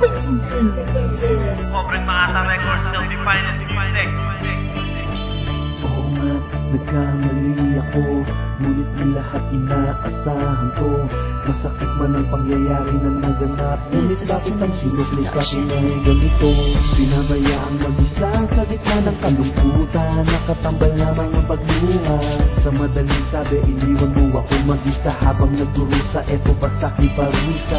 Pobreng Maasa Records still be finest music. Oo nga, nagkamali ako, ngunit di lahat inaasahan to. Masakit man ang pangyayari na naganap, ngunit bakit ang sinukli sa akin ay ganito? Pinabayaang mag-isa sa gitna ng kalungkutan, nakatambal na mga pagluha. Sa madaling sabi, iniwan mo ako mag-isa habang nagdurusa, eto pa sa aking parusa.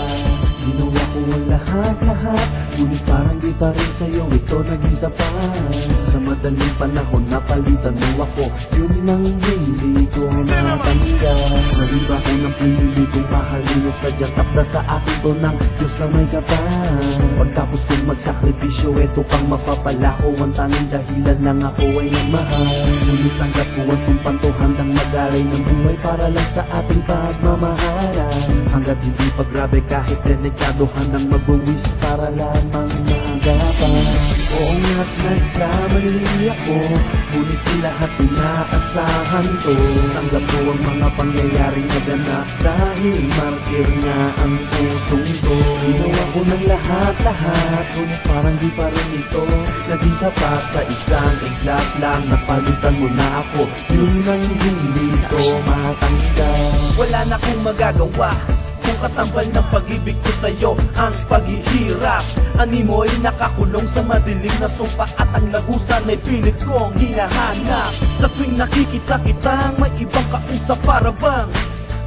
Ginawa ko ang lahat-lahat, ngunit parang di pa rin sa'yo ito naging sapat. Sa madaling panahon napalitan mo ako, yun ang hindi ko natanggap. Nariba ko ng pinili kong mahalin o sadyang tapda sa akin to ng Diyos na may kapal. Pagtapos kong magsakripisyo, eto pang mapapala ko. Ang tanging dahilan lang ako ay nagmahal. Ngunit tanggap ko ang sumpan to, handang mag-alay ng buhay para lang sa ating pagmamahalan. Hanggat hindi pa grabe kahit delikado, handang magbuwis para lamang magapan. Oo nga't nagkamali ako, ngunit di lahat inaasahan to. Tanggap ko ang mga pangyayaring naganap, dahil martir nga ang pusong to. Ginawa ko ng lahat-lahat, ngunit parang di pa rin ito naging sapat. Sa isang iglap lang napalitan mo na ako, yun ang hindi ko matanggap. Wala na akong magagawa kung katambal ng pag-ibig ko sa'yo ang paghihirap. Animo'y nakakulong sa madilim na sumpa, at ang lagusan ay pilit kong hinahanap. Sa tuwing nakikita kitang may ibang kausap, para bang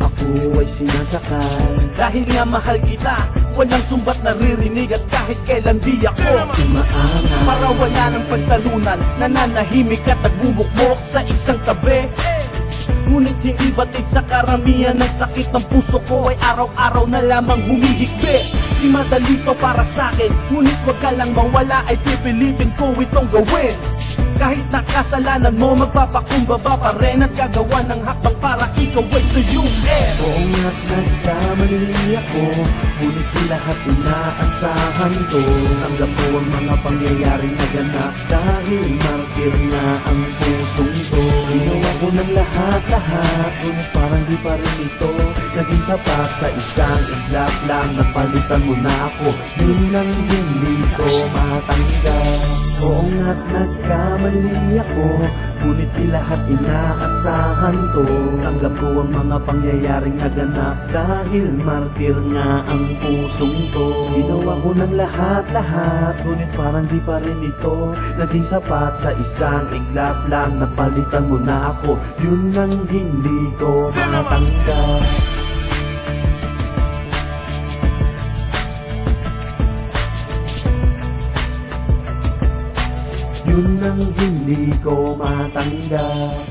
ako ay sinasakal. dahil nga mahal kita, walang sumbat naririnig at kahit kailan di ako Umaangat, para wala ng pagtalunan, nananahimik at nagbubukbok sa isang tabi. Ngunit hindi batid sa karamihan ng sakit ng puso ko ay araw-araw na lamang humihigpit. Di madali to para sa'kin, ngunit wag ka lang mawala, ay pipilitin ko itong gawin. Kahit nakasalanan mo, magpapakumbaba pa rin at gagawa ng hakbang para ikaw ay suyuin. oo nga't nagkamali ako, ngunit di lahat inaasahan to. Tanggap ko ang mga pangyayaring naganap, dahil martir nga ang pusong to. Ginawa ko ng lahat-lahat, ngunit parang di pa rin ito naging sapat. Sa isang iglap lang napalitan mo na ako, yun ang hindi ko matanggap. Oo nga't nagkamali ako, ngunit di lahat inaasahan to. Tanggap ko ang mga pangyayaring naganap, dahil martir nga ang pusong to. Ginawa ko ng lahat-lahat, ngunit parang di pa rin ito naging sapat. Sa isang iglap lang napalitan mo na ako, yun ang hindi ko matanggap. Yun ang hindi ko matanggap.